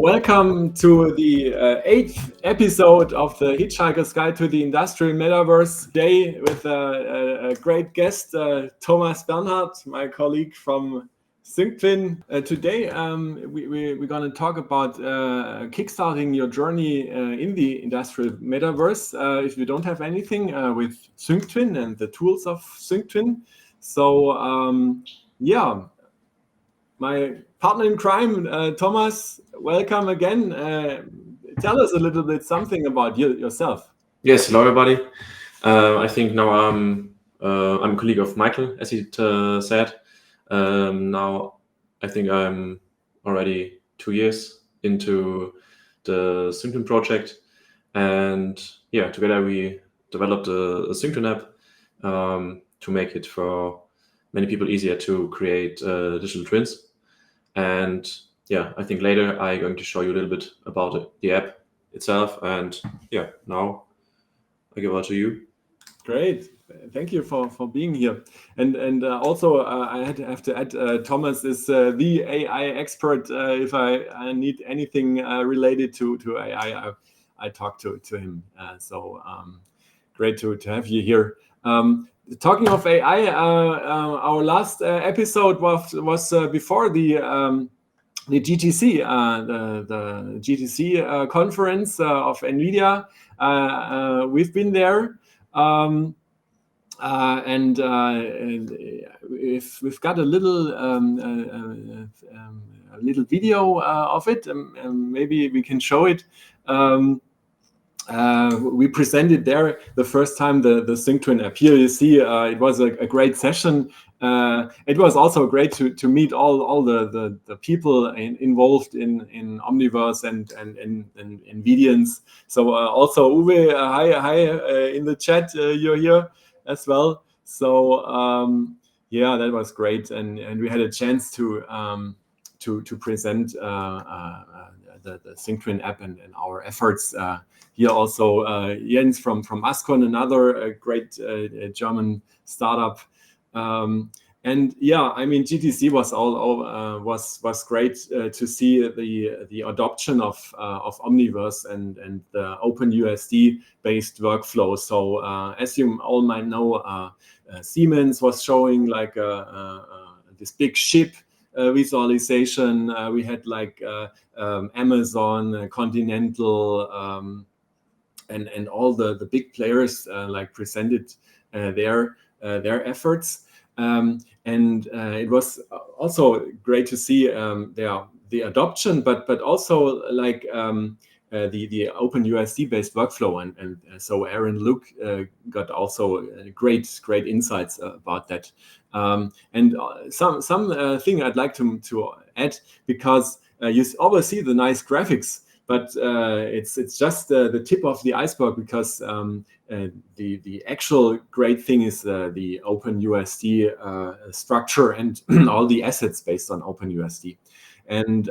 Welcome to the eighth episode of the Hitchhiker's Guide to the Industrial Metaverse. Today with a great guest, Thomas Bernhard, my colleague from SyncTwin. Today we're going to talk about kickstarting your journey in the Industrial Metaverse. If you don't have anything with SyncTwin and the tools of SyncTwin. So my partner in crime, Thomas, welcome again. Tell us a little bit something about yourself. Yes, hello everybody. I think now I'm a colleague of Michael, as he said. Now I think I'm already 2 years into the SyncTwin project, and yeah, together we developed a SyncTwin app to make it for many people easier to create digital twins. And yeah, I think later I'm going to show you a little bit about the app itself. And yeah, now I give over to you. Great. Thank you for being here. And also I have to add, Thomas is the AI expert. If I need anything related to AI, I talk to him. So great to have you here. Talking of AI, our last episode was before the GTC, the GTC conference of NVIDIA. We've been there, and we've got a little video of it. Maybe we can show it. We presented there the first time the SyncTwin app. Here you see it was a great session. It was also great to meet all the people involved in Omniverse and NVIDIans. So also Uwe, hi in the chat, you're here as well. So yeah, that was great, and we had a chance to present the SyncTwin app and our efforts. Here also Jens from Ascon, another great German startup. And yeah, I mean, GTC was great to see the adoption of Omniverse and the OpenUSD based workflow. So as you all might know, Siemens was showing like this big ship visualization. We had like Amazon, Continental, and all the big players like presented their efforts, and it was also great to see the adoption, but also like the OpenUSD based workflow, and so Aaron Luke got also great insights about that, and some thing I'd like to add, because you always see the nice graphics, but it's just the tip of the iceberg, because the actual great thing is the OpenUSD structure and all the assets based on OpenUSD. And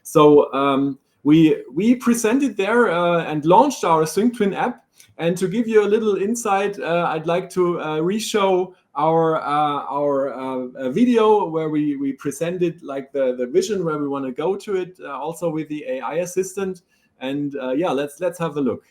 so we presented there and launched our SyncTwin app. And to give you a little insight, I'd like to re-show our video where we presented like the vision where we want to go to it, also with the AI assistant. And yeah, let's have a look.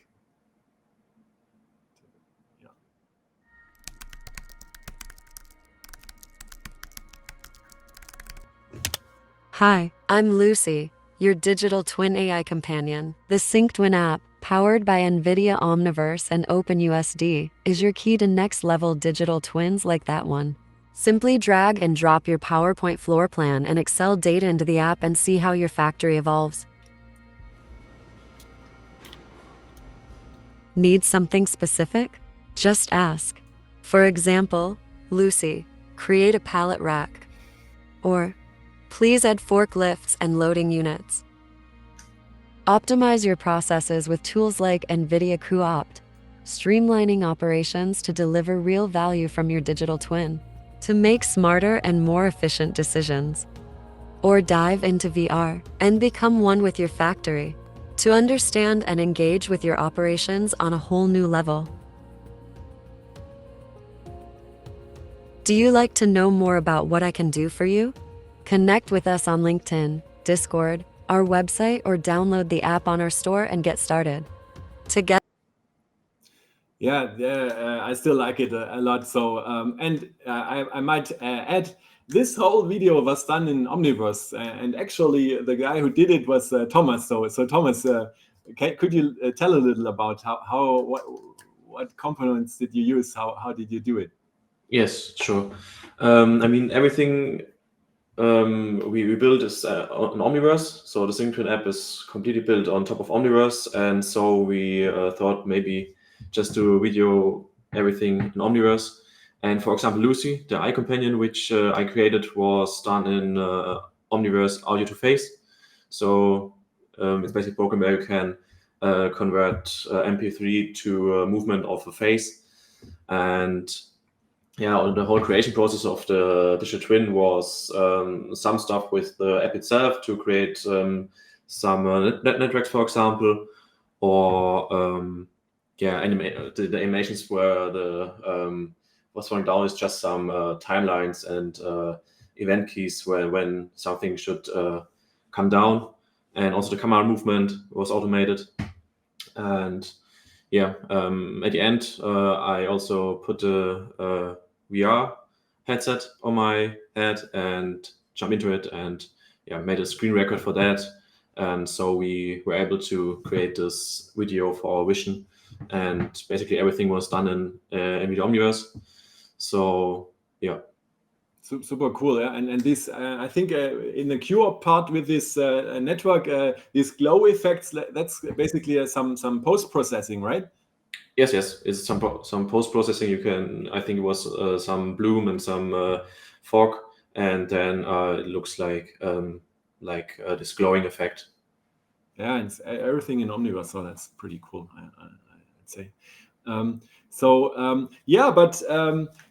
Hi, I'm Lucy, your digital twin AI companion. The SyncTwin app, powered by NVIDIA Omniverse and OpenUSD, is your key to next-level digital twins like that one. Simply drag and drop your PowerPoint floor plan and Excel data into the app and see how your factory evolves. Need something specific? Just ask. For example, Lucy, create a pallet rack. Or, please add forklifts and loading units. Optimize your processes with tools like NVIDIA cuOpt, streamlining operations to deliver real value from your digital twin, to make smarter and more efficient decisions. Or dive into VR and become one with your factory, to understand and engage with your operations on a whole new level. Do you like to know more about what I can do for you? Connect with us on LinkedIn, Discord, our website or download the app on our store and get started. Together. Yeah, I still like it a lot. So, and I might add, this whole video was done in Omniverse, and actually the guy who did it was Thomas. So Thomas, could you tell a little about what components did you use? How did you do it? Yes, sure. I mean, everything we built is on Omniverse. So the SyncTwin app is completely built on top of Omniverse, and so we thought maybe just to video everything in Omniverse. And for example, Lucy, the eye companion, which I created, was done in Omniverse audio to face. So it's basically a program where you can convert MP3 to movement of a face. And yeah, the whole creation process of the digital twin was some stuff with the app itself to create some networks, for example, or the animations where the what's falling down is just some timelines and event keys when something should come down, and also the camera movement was automated. And yeah, at the end, I also put a VR headset on my head and jump into it, and yeah, made a screen record for that. And so we were able to create this video for our vision, and basically everything was done in NVIDIA Omniverse. So yeah. Super cool, yeah. And this, I think, in the QR part with this network, these glow effects, that's basically some post processing, right? Yes, it's some post processing. You can, I think it was some bloom and some fog, and then it looks like this glowing effect. Yeah, it's everything in Omniverse, so that's pretty cool, I'd say. But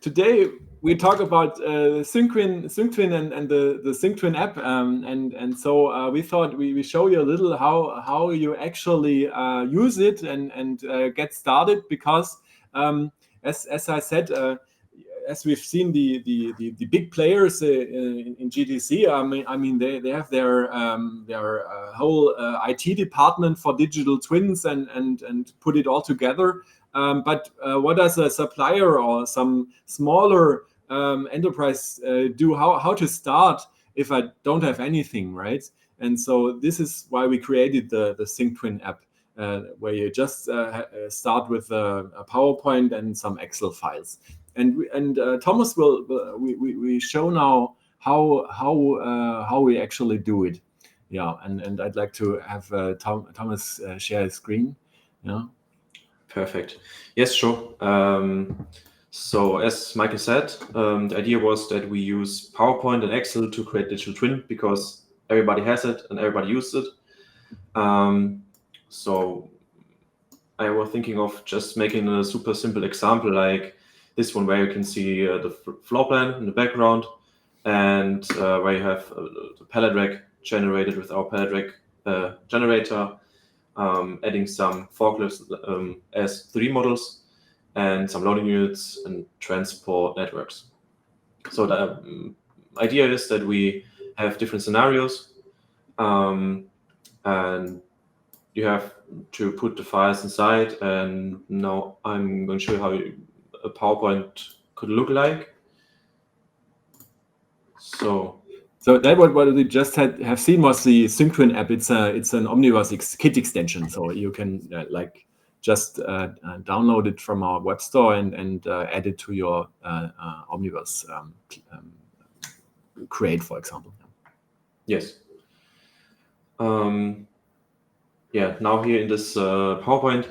today we talk about SyncTwin and the SyncTwin app, and so we thought we show you a little how you actually use it and get started, because as I said, as we've seen the big players in GTC, I mean they have their whole IT department for digital twins and put it all together. But what does a supplier or some smaller enterprise do? How to start if I don't have anything, right? And so this is why we created the SyncTwin app, where you just start with a PowerPoint and some Excel files. And Thomas we show now how we actually do it. Yeah, and I'd like to have Thomas share his screen. Yeah. Perfect. Yes, sure. So as Michael said, the idea was that we use PowerPoint and Excel to create digital twin because everybody has it and everybody uses it. So I was thinking of just making a super simple example like this one, where you can see the floor plan in the background, and where you have the pallet rack generated with our pallet rack generator, adding some forklifts as 3D models, and some loading units and transport networks. So the idea is that we have different scenarios, and you have to put the files inside. And now I'm going to show you how a PowerPoint could look like. So that what we just have seen was the SyncTwin app. It's an Omniverse kit extension, so you can just download it from our web store and add it to your Omniverse Create, for example. Yes. Yeah. Now here in this PowerPoint,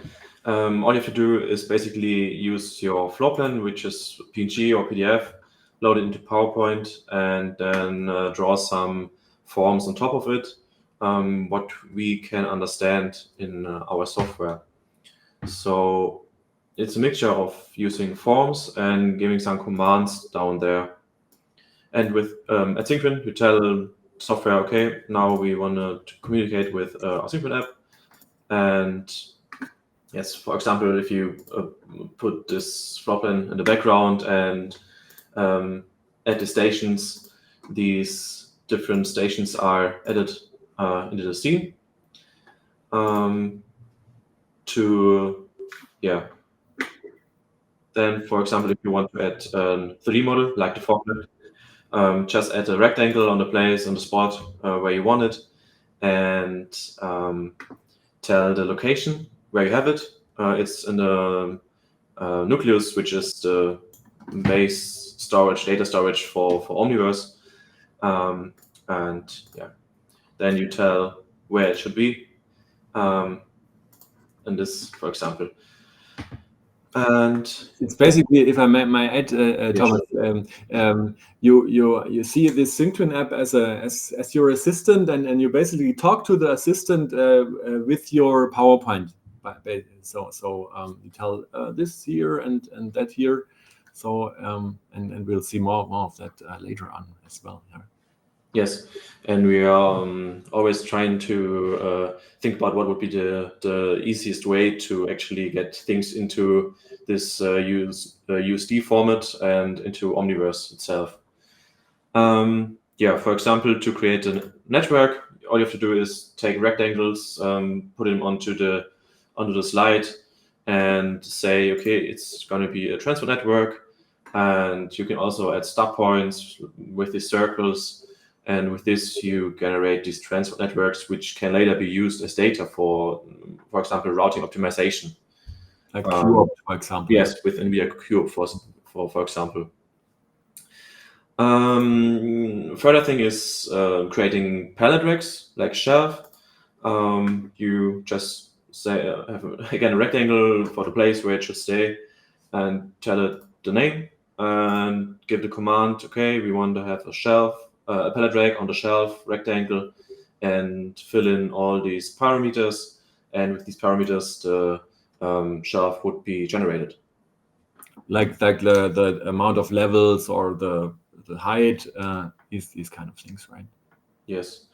all you have to do is basically use your floor plan, which is PNG or PDF, load it into PowerPoint, and then draw some forms on top of it, what we can understand in our software. So it's a mixture of using forms and giving some commands down there. And with at SyncTwin, you tell software, okay, now we want to communicate with our SyncTwin app. And yes, for example, if you put this floor plan in the background and at the stations, these different stations are added into the scene. Then, for example, if you want to add a 3D model like the forklift, just add a rectangle on the place, on the spot where you want it, and tell the location where you have it. It's in the nucleus, which is the base storage, data storage for Omniverse. And yeah, then you tell where it should be. And this, for example. And it's basically, if I may add, Thomas, you see this SyncTwin app as your assistant, and you basically talk to the assistant with your PowerPoint. So you tell this here and that here. So and we'll see more of that later on as well. Yeah. Yes, and we are always trying to think about what would be the easiest way to actually get things into this USD format and into Omniverse itself. For example, to create a network, all you have to do is take rectangles, put them onto the slide, and say, okay, it's going to be a transport network, and you can also add stop points with these circles. And with this, you generate these transport networks, which can later be used as data for example, routing optimization. Like Cube, for example. Yes, with NVIDIA Cube, for example. Further thing is creating pallet racks, like shelf. You just say have again a rectangle for the place where it should stay, and tell it the name, and give the command. Okay, we want to have a shelf. A pallet rack on the shelf, rectangle, and fill in all these parameters. And with these parameters, the shelf would be generated. Like the amount of levels or the height, these kind of things, right? Yes.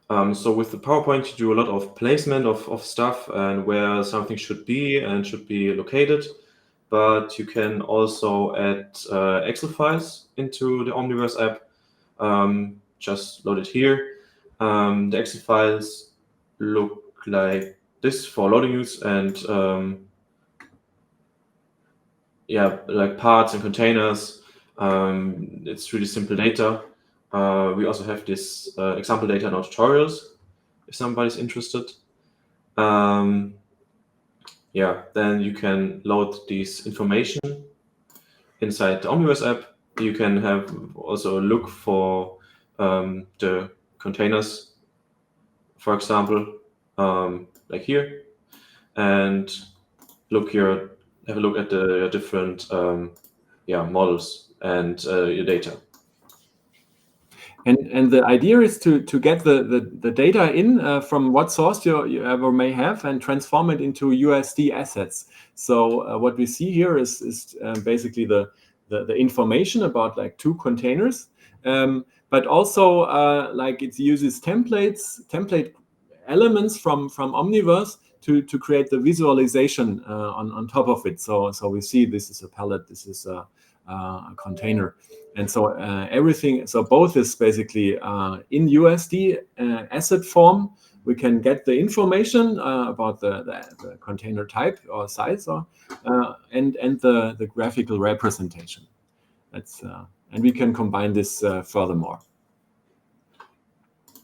So with the PowerPoint, you do a lot of placement of stuff and where something should be and should be located. But you can also add Excel files into the Omniverse app. Just load it here. The Excel files look like this for loading use, and like parts and containers. It's really simple data. We also have this example data in our tutorials if somebody's interested. Then you can load this information inside the Omniverse app. You can have also look for the containers, for example, like here, and have a look at the different models and your data. And the idea is to get the data in from what source you ever may have and transform it into USD assets. So what we see here is basically the information about like two containers, but also like it uses template elements from Omniverse to create the visualization on top of it. So we see this is a pallet, this is a container, and so everything. So both is basically in USD asset form. We can get the information about the container type or size, or and the graphical representation. That's and we can combine this furthermore.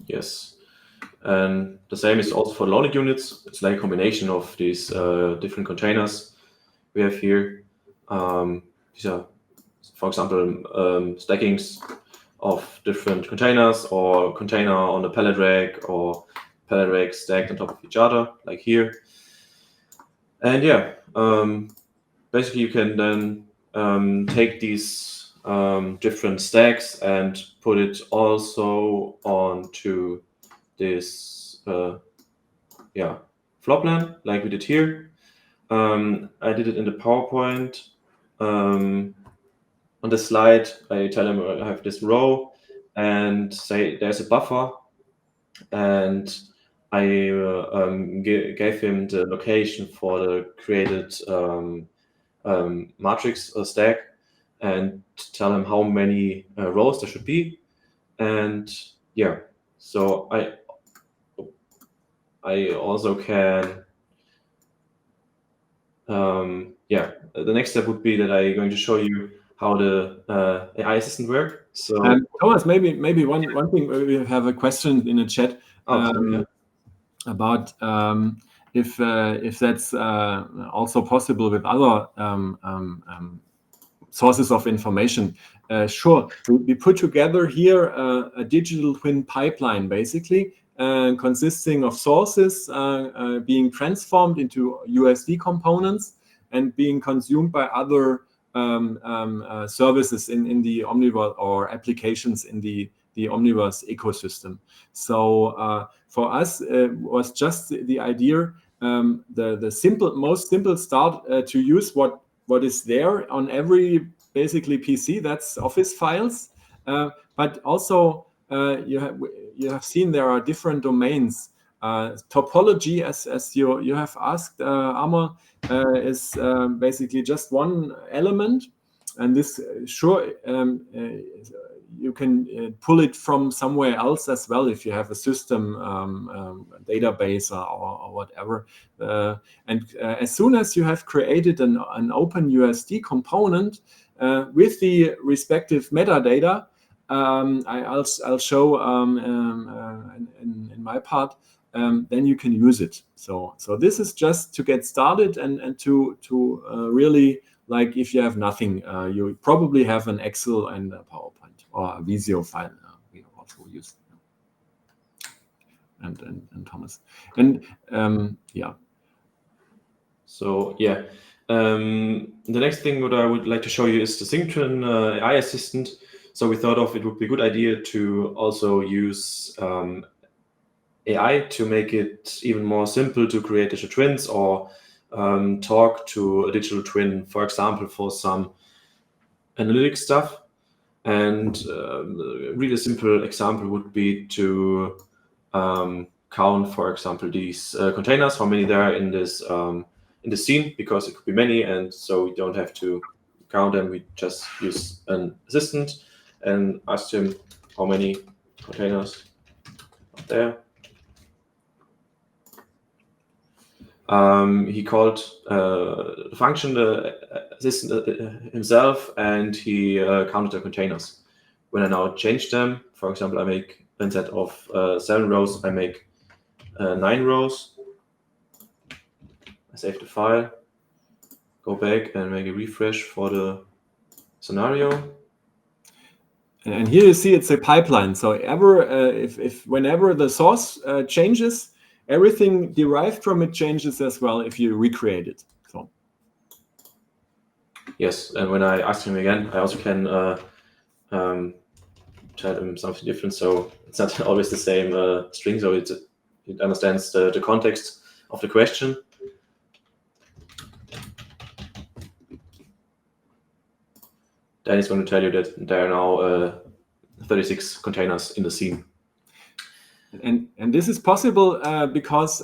Yes, and the same is also for loading units. It's like a combination of these different containers we have here. These are, for example, stackings of different containers, or container on a pallet rack, or pallet racks stacked on top of each other, like here. And basically you can then take these different stacks and put it also onto this floor plan, like we did here. I did it in the PowerPoint. On the slide, I tell him I have this row and say there's a buffer, and I gave him the location for the created matrix stack, and tell him how many rows there should be. And so I I also can. The next step would be that I'm going to show you how the AI assistant work. So Thomas, maybe one thing, we have a question in the chat about if that's also possible with other sources of information. Sure, we put together here a digital twin pipeline, basically consisting of sources being transformed into USD components and being consumed by other services in the Omniverse, or applications in the Omniverse ecosystem. So for us, was just the idea, the most simple start to use what is there on every basically PC, that's Office files. But also you have seen there are different domains. Topology, as you have asked, Amar, is basically just one element, and this you can pull it from somewhere else as well if you have a system database or whatever. And as soon as you have created an OpenUSD component with the respective metadata, I'll show in my part, then you can use it. So this is just to get started and to really, like, if you have nothing, you probably have an Excel and a PowerPoint or a Visio file. We also use, and Thomas, and yeah. So yeah, the next thing what I would like to show you is the SyncTwin AI assistant. So we thought of it would be a good idea to also use AI to make it even more simple to create digital twins, or talk to a digital twin, for example, for some analytic stuff. And a really simple example would be to count, for example, these containers, how many there are in this scene, because it could be many, and so we don't have to count them. We just use an assistant and ask him how many containers are there. He called the function, the assistant himself, and he counted the containers. When I now change them, for example, I make, instead of 7 rows, I make 9 rows. I save the file, go back and make a refresh for the scenario. And here you see it's a pipeline. So whenever the source changes, everything derived from it changes as well if you recreate it. So yes, and when I ask him again, I also can tell him something different. So it's not always the same string, so it understands the context of the question. Then it's going to tell you that there are now 36 containers in the scene. And this is possible because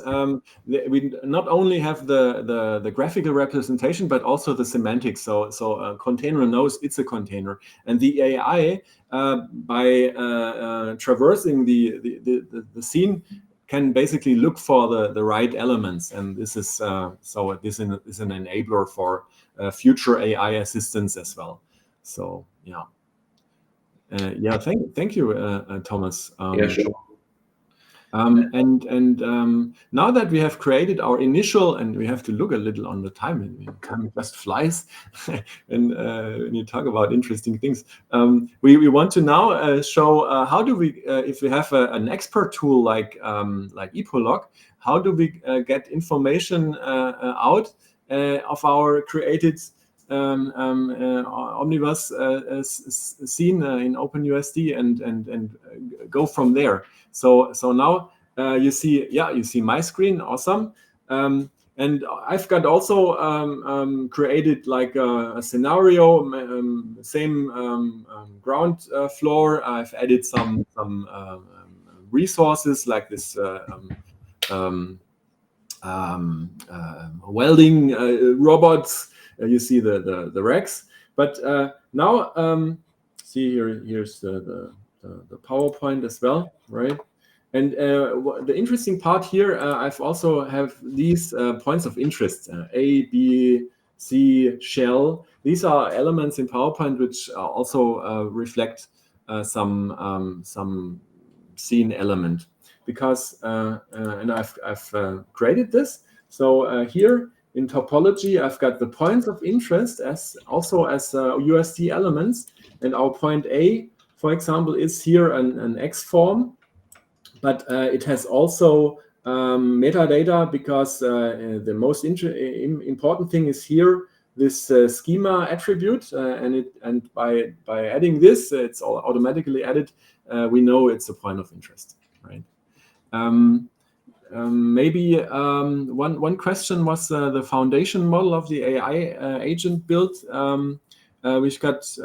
we not only have the graphical representation, but also the semantics. So a container knows it's a container, and the AI by traversing the scene can basically look for the right elements. And this is so this is an enabler for future AI assistants as well. So yeah. Thank you, Thomas. Yeah, sure. Now that we have created our initial, and we have to look a little on the time, and time just flies and when you talk about interesting things, we want to now show how do we, if we have an expert tool like Epolog, how do we get information out of our created Omniverse scene in OpenUSD and go from there. So now you see my screen, awesome. And I've got also created like a scenario, same ground floor. I've added some resources like this welding robots. You see the racks, but now see here's the PowerPoint as well, right? And the interesting part here, I've also have these points of interest, A, B, C, shell. These are elements in PowerPoint which also reflect some scene element, because and I've created this. So here in topology, I've got the points of interest as USD elements, and our point A, for example, is here an X form. But it has also metadata, because the most important thing is here this schema attribute, and by adding this, it's all automatically added. We know it's a point of interest, right? Maybe one question was the foundation model of the AI agent built. We've got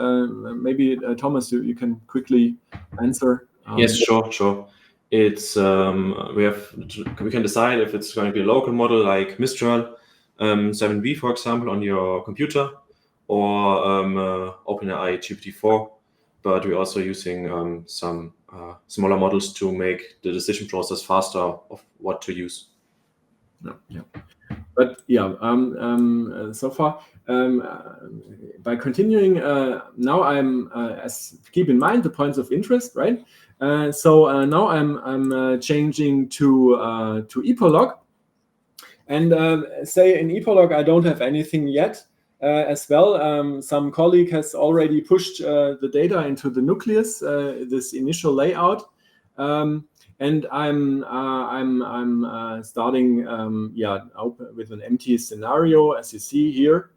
maybe Thomas, you can quickly answer. Yes, sure. It's we can decide if it's going to be a local model like Mistral 7V, for example, on your computer, or OpenAI GPT-4. But we're also using some smaller models to make the decision process faster of what to use. Yeah. But yeah, so far, by continuing, now I'm keep in mind the points of interest, right? So now I'm changing to Epolog, and say in Epolog I don't have anything yet. As well, some colleague has already pushed the data into the nucleus, this initial layout, and I'm starting with an empty scenario, as you see here,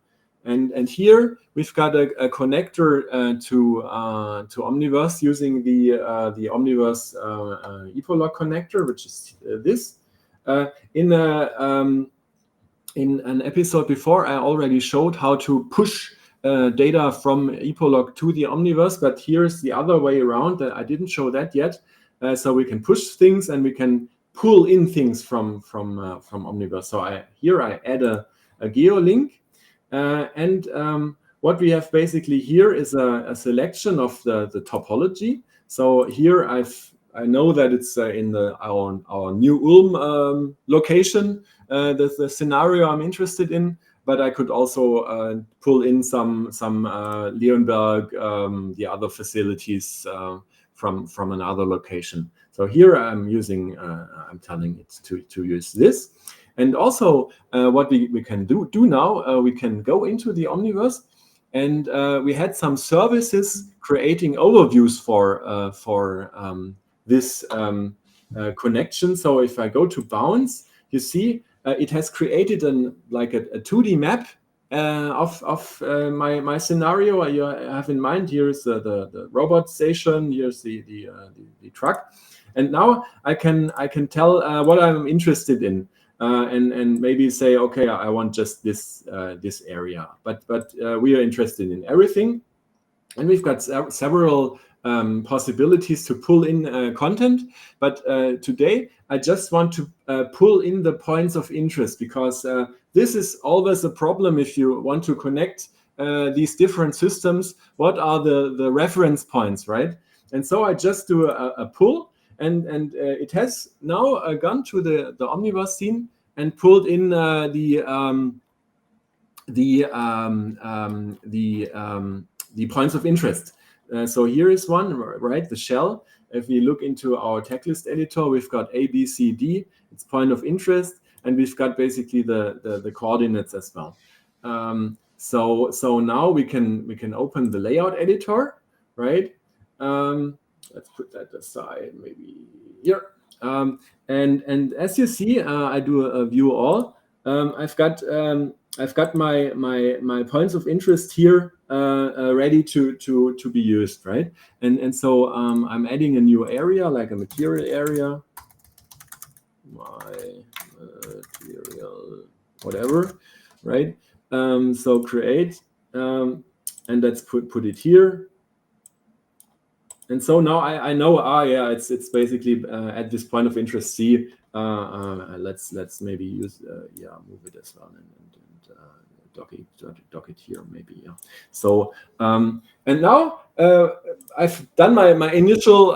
and here we've got a connector to Omniverse using the Omniverse Epolog connector, which is this. In an episode before, I already showed how to push data from Epolog to the Omniverse, but here's the other way around. I didn't show that yet. So we can push things and we can pull in things from Omniverse. So I add a geolink, and what we have basically here is a selection of the topology. So here I know that it's in our new Ulm location, the scenario I'm interested in, but I could also pull in some Leonberg, the other facilities from another location. So here I'm using, I'm telling it to use this. And also what we can do now, we can go into the Omniverse, and we had some services creating overviews for this connection. So if I go to bounds, you see it has created a 2D map of my scenario. You have in mind, here's the robot station, here's the truck, and now I can tell what I'm interested in, and maybe say, okay, I want just this area, but we are interested in everything, and we've got several possibilities to pull in content, but today I just want to pull in the points of interest, because this is always a problem if you want to connect these different systems. What are the reference points, right? And so I just do a pull, and it has now gone to the Omniverse scene and pulled in the points of interest. So here is one, right? The shell. If we look into our text editor, we've got A, B, C, D. It's point of interest, and we've got basically the coordinates as well. So now we can open the layout editor, right? Let's put that aside, maybe here. And as you see, I do a view all. I've got my points of interest here ready to be used, right? And so I'm adding a new area, like a material area, my material, whatever, right? So create, and let's put it here. And so now I know, yeah, it's basically at this point of interest C. Let's maybe use move it as well and dock it here maybe. Yeah. So and now I've done my initial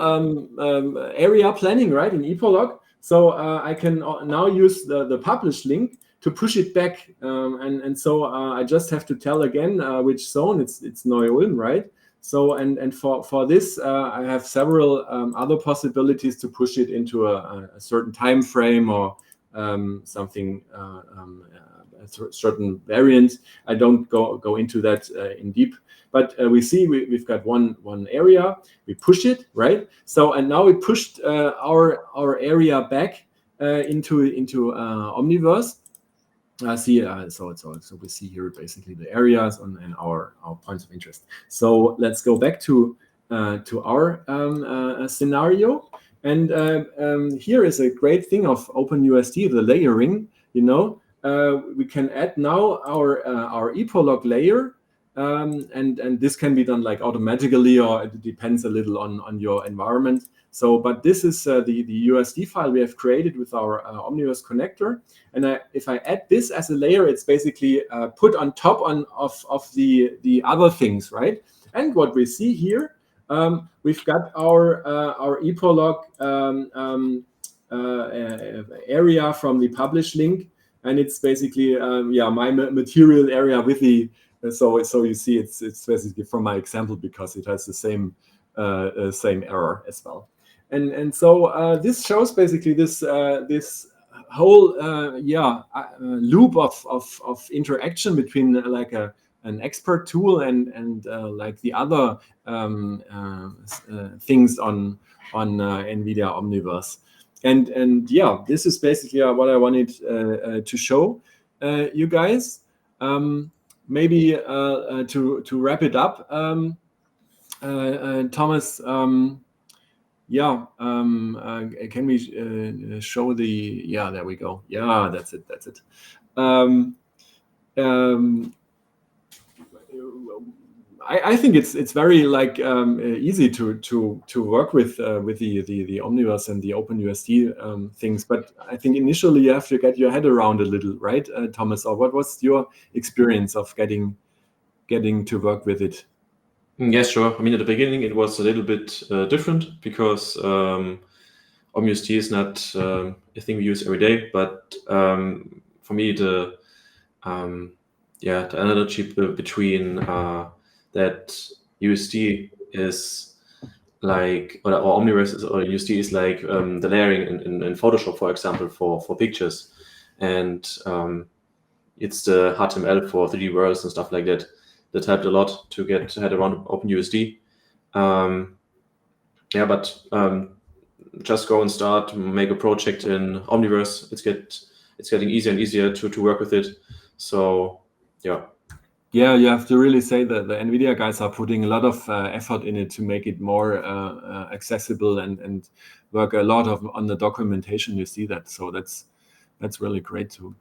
area planning, right, in ePolog. So I can now use the publish link to push it back, and so I just have to tell again which zone. It's Neu-Ulm, right? So and for this I have several other possibilities to push it into a certain time frame or something, a certain variant. I don't go into that in deep, but we see we've got one area. We push it, right? So and now we pushed our area back into Omniverse. So we see here basically the areas and our points of interest. So let's go back to our scenario. And here is a great thing of OpenUSD, the layering. You know, we can add now our ePolog layer, and this can be done like automatically, or it depends a little on your environment. So, but this is the USD file we have created with our Omniverse connector. And if I add this as a layer, it's basically put on top of the other things, right? And what we see here, we've got our ePolog area from the publish link, and it's basically my material area with the. So you see, it's basically from my example because it has the same error as well. And so this shows basically this whole loop of interaction between like an expert tool and like the other things on NVIDIA Omniverse. And yeah, this is basically what I wanted to show you guys. Maybe to wrap it up, Thomas. Can we show the? Yeah, there we go. Yeah, that's it. I think it's very like easy to work with the Omniverse and the OpenUSD things, but I think initially you have to get your head around a little, right, Thomas? Or what was your experience of getting to work with it? Yes, sure. I mean, at the beginning it was a little bit different because OpenUSD is not a thing we use every day, but for me the analogy between that USD is like, or Omniverse or USD is like the layering in Photoshop, for example, for pictures, and it's the HTML for 3D worlds and stuff like that. That helped a lot to get head around OpenUSD. But just go and start, make a project in Omniverse. It's getting easier and easier to work with it. So yeah. Yeah, you have to really say that the NVIDIA guys are putting a lot of effort in it to make it more accessible and work a lot on the documentation. You see that, so that's really great to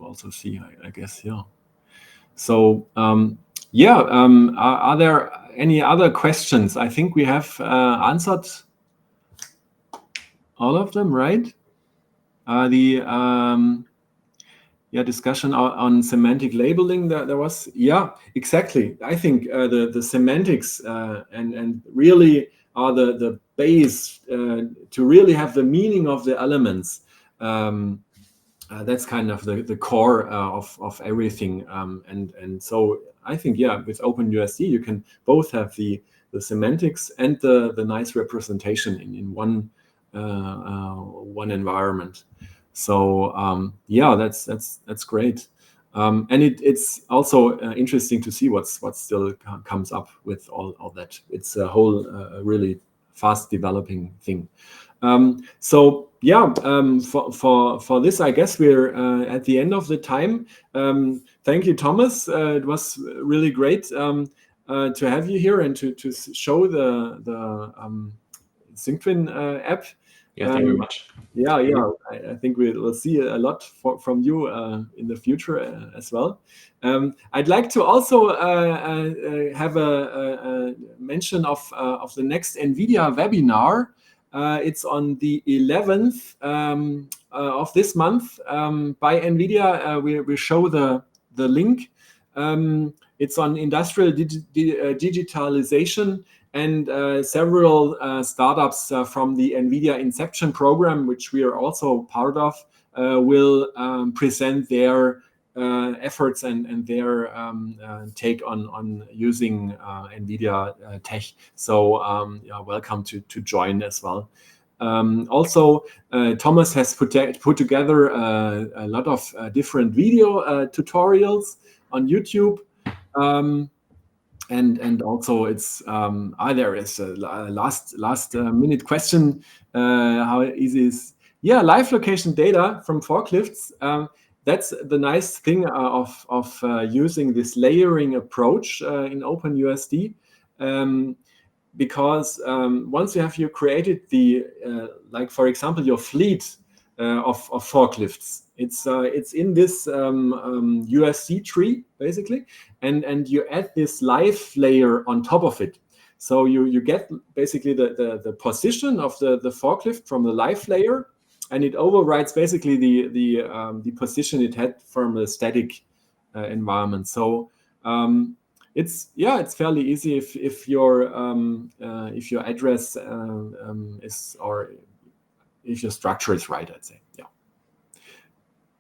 also see, I guess. Yeah. So are there any other questions? I think we have answered all of them, right? Discussion on semantic labeling. There was, exactly. I think the semantics and really are the base to really have the meaning of the elements. That's kind of the core of everything. And so I think, with OpenUSD, you can both have the semantics and the nice representation in one environment. So that's great. And it's also interesting to see what still comes up with all that. It's a whole really fast developing thing. For this, I guess we're at the end of the time. Thank you, Thomas. It was really great to have you here and to show the SyncTwin app. Yeah, thank you very much. I think we'll see a lot from you in the future as well. I'd like to also have a mention of the next NVIDIA webinar. It's on the 11th of this month by NVIDIA. We show the the link. It's on industrial digitalization, and several startups from the NVIDIA Inception program, which we are also part of, will present their efforts and their take on using NVIDIA tech. So welcome to join as well. Also, Thomas has put together a lot of different video tutorials on YouTube. And also it's there is a last minute question. How easy is live location data from forklifts? That's the nice thing of using this layering approach in OpenUSD, because once you have created the like for example your fleet of forklifts, it's in this USD tree basically, and you add this live layer on top of it. So you get basically the position of the forklift from the live layer, and it overrides basically the position it had from a static environment. So it's fairly easy if your address is, or if your structure is right, I'd say. Yeah.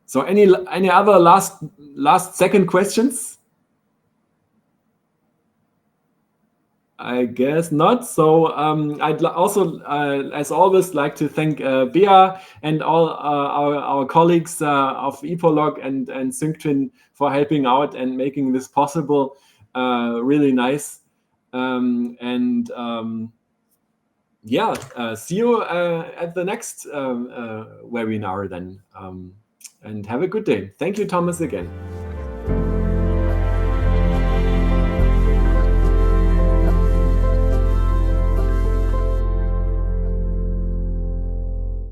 So any other last second questions? I guess not. So I'd also, as always, like to thank Bea and all our colleagues of Epolog and SyncTwin for helping out and making this possible. Really nice. See you at the next webinar then. And have a good day. Thank you, Thomas, again.